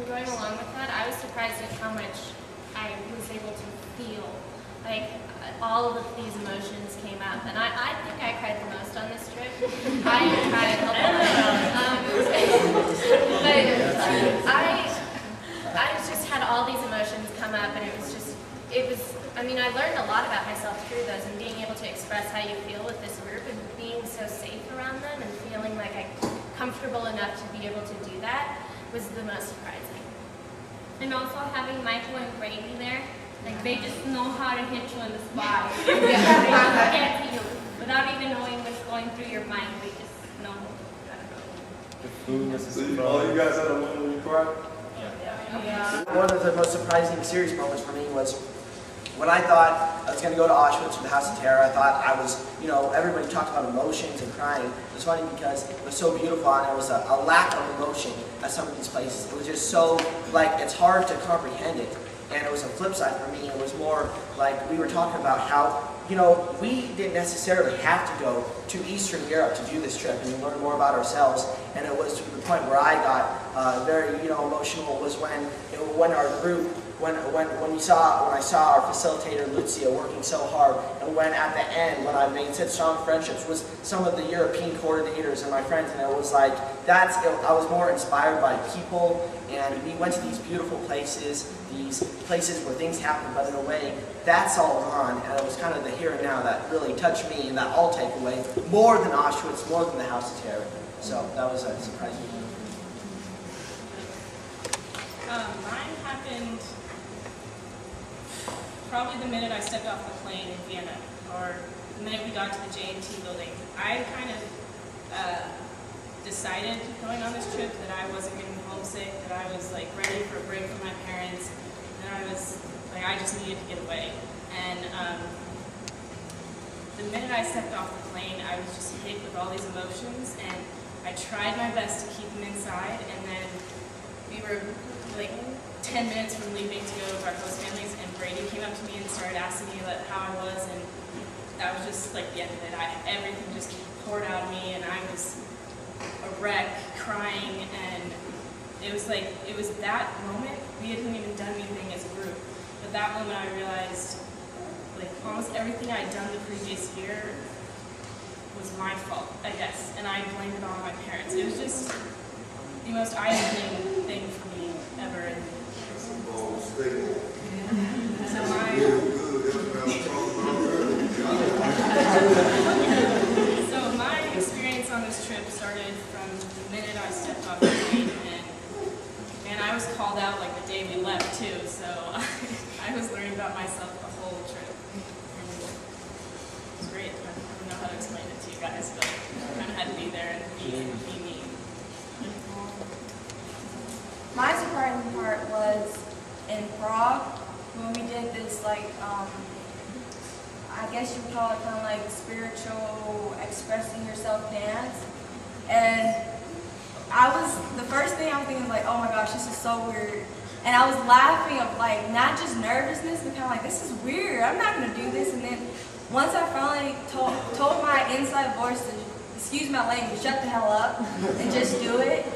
And going along with that, I was surprised at how much I was able to feel. Like, all of these emotions came up, and I think I cried the most on this trip. I cried a lot. But I just had all these emotions come up, and I mean, I learned a lot about myself through those, and being able to express how you feel with this group, and being so safe around them, and feeling like I'm comfortable enough to be able to do that was the most surprising. And also having Michael and Brady there, like they just know how to hit you in the spot. They just get to you without even knowing what's going through your mind. They just know. The food was a So surprise. all you guys had a moment when you cried? Yeah. One of the most surprising serious moments for me was when I thought I was going to go to Auschwitz or the House of Terror. I thought I was, everybody talked about emotions and crying. It was funny because it was so beautiful, and there was a lack of emotion at some of these places. It was just so, it's hard to comprehend it. And it was a flip side for me. It was more like we were talking about how, we didn't necessarily have to go to Eastern Europe to do this trip and learn more about ourselves. And it was to the point where I got very, emotional was when our group, when I saw our facilitator Lucia working so hard, and when at the end, when I made such strong friendships with some of the European coordinators and my friends, and it was like, I was more inspired by people, and we went to these beautiful places, these places where things happen, but in a way, that's all gone, and it was kind of the here and now that really touched me, and that I'll take away, more than Auschwitz, more than the House of Terror. So that was a surprising moment. Mine happened probably the minute I stepped off the plane in Vienna, or the minute we got to the J&T building. I kind of decided going on this trip that I wasn't going to be homesick, that I was ready for a break from my parents, and I just needed to get away. And the minute I stepped off the plane, I was just hit with all these emotions, and I tried my best to keep them inside, and then we were 10 minutes from leaving to go to our host families, and Brady came up to me and started asking me how I was, and that was just the end of it. Everything just poured out of me, and I was a wreck, crying, and it was that moment. We hadn't even done anything as a group, but that moment I realized almost everything I'd done the previous year was my fault, I guess, and I blamed it all on my parents. It was just the most eye-opening thing for me ever. So my experience on this trip started from the minute I stepped off the plane, and I was called out the day we left too, so I was learning about myself the whole trip. It was great. I don't know how to explain it to you guys, but I kind of had to be there and be me. My surprising part was in Prague when we did this I guess you would call it kind of spiritual expressing yourself dance. And the first thing I'm thinking was oh my gosh, this is so weird. And I was laughing of not just nervousness, but kind of this is weird. I'm not gonna do this. And then once I finally told my inside voice to, excuse my language, shut the hell up and just do it,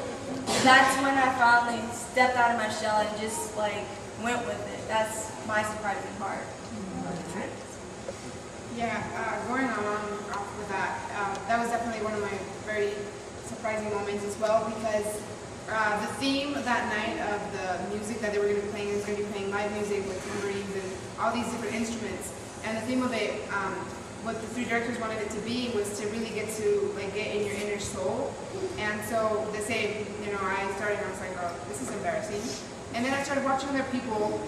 that's when I finally stepped out of my shell and just went with it. That's my surprising part. Yeah, going on off with that, that was definitely one of my very surprising moments as well, because the theme that night of the music that they were going to be playing is going to be playing live music with tambourines and all these different instruments. And the theme of it, what the three directors wanted it to be was to really get to get in your inner soul. And so they say, I started and I was like, oh, this is embarrassing. And then I started watching other people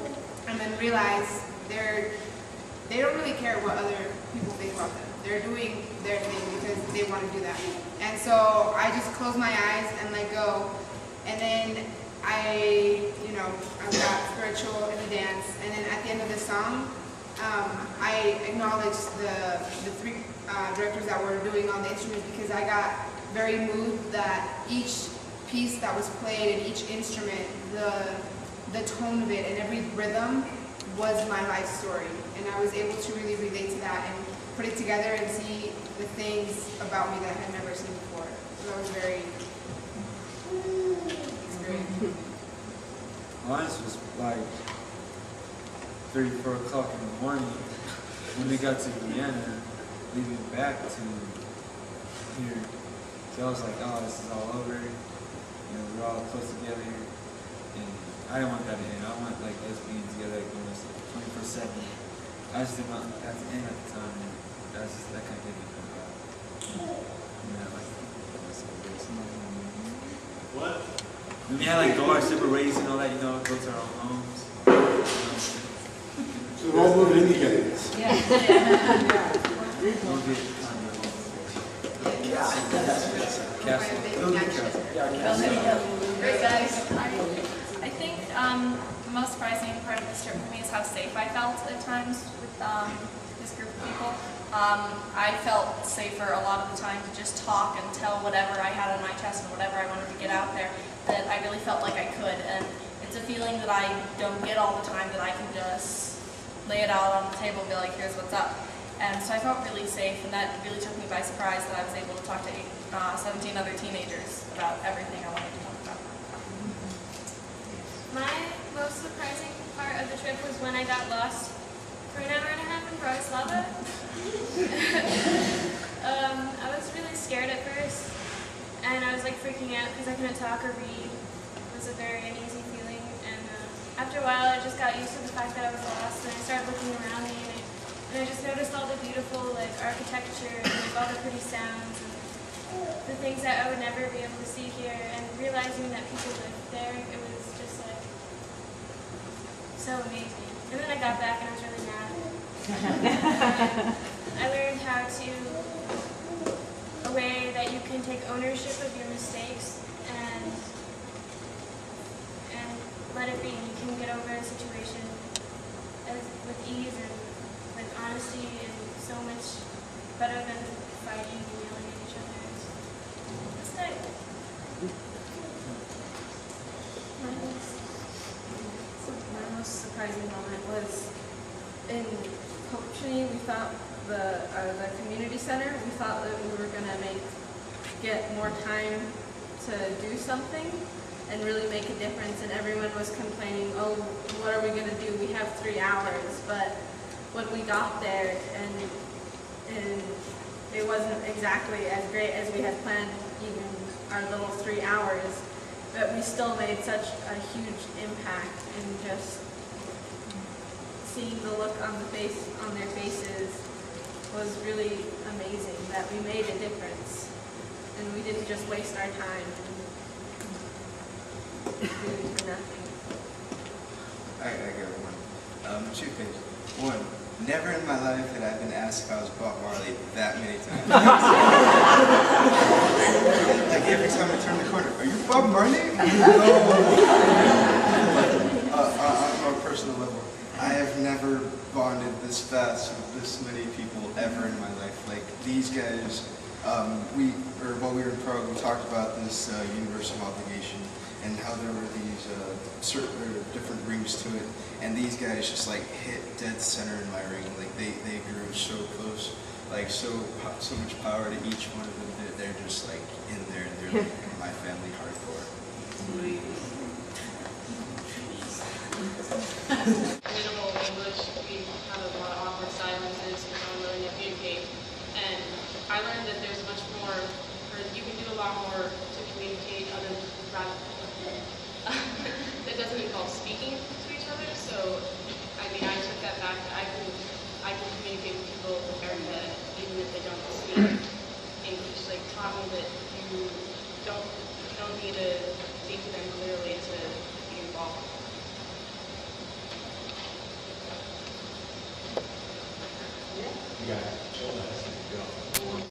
and then realized they don't really care what other people think about them. They're doing their thing because they want to do that. And so I just close my eyes and let go. And then I've got spiritual in the dance. And then at the end of the song, I acknowledged the three directors that were doing all the instruments, because I got very moved that each piece that was played and each instrument, the tone of it and every rhythm was my life story. And I was able to really relate to that and put it together and see the things about me that I had never seen before. So that was very experiencing. Mine was like 3, 4 o'clock in the morning when we got to Vienna, leaving back to here. So I was like, oh, this is all over. You know, we're all close together. And I didn't want that to end. I want like us being together like almost 24/7. I just didn't want that to end at the time. And that kind of gave me kind of yeah, like What? we had like go our separate ways and all that, you know, go to our own homes. So we're all moving in together. We'll get castle. Great guys. I think the most surprising part of this trip for me is how safe I felt at times with this group of people. I felt safer a lot of the time to just talk and tell whatever I had on my chest and whatever I wanted to get out there, that I really felt like I could. And it's a feeling that I don't get all the time, that I can just lay it out on the table and be like, here's what's up. And so I felt really safe, and that really took me by surprise that I was able to talk to 17 other teenagers about everything I wanted to talk about. My most surprising part of the trip was when I got lost for an hour and a half in Bratislava. I was really scared at first, and I was like freaking out because I couldn't talk or read. It was a very uneasy feeling, and after a while I just got used to the fact that I was lost, and I started looking around me, and I just noticed all the beautiful like architecture and like, all the pretty sounds and the things that I would never be able to see here, and realizing that people lived there, it was just like so amazing. And then I got back and I was really mad. I learned how to, a way that you can take ownership of your mistakes and let it be. You can get over a situation with ease and with honesty, and so much better than fighting and yelling at each other. It's nice. My most surprising moment was in Coaching. We thought the community center. We thought that we were gonna get more time to do something and really make a difference. And everyone was complaining, "Oh, what are we gonna do? We have 3 hours." But when we got there, and it wasn't exactly as great as we had planned, even our little 3 hours. But we still made such a huge impact, and just seeing the look on their faces was really amazing, that we made a difference and we didn't just waste our time doing nothing. I got one. 2 things. One, never in my life had I been asked if I was Bob Marley that many times. Like every time I turn the corner, are you Bob Marley? No. On a personal level, I have never bonded this fast with this many people ever in my life. Like these guys, while we were in Prague, we talked about this universal obligation and how there were these different rings to it, and these guys just like hit dead center in my ring. Like they grew so close, like so much power to each one of them. They're just like in there, and they're like my family hardcore. Minimal English, we have a lot of awkward silences, we don't really communicate. And I learned that there's much more, or you can do a lot more to communicate other that doesn't involve speaking to each other. So, I mean, I took that back. I can communicate with people in America even if they don't speak English. Like, taught me that you don't need to speak to them clearly to be involved. Yeah.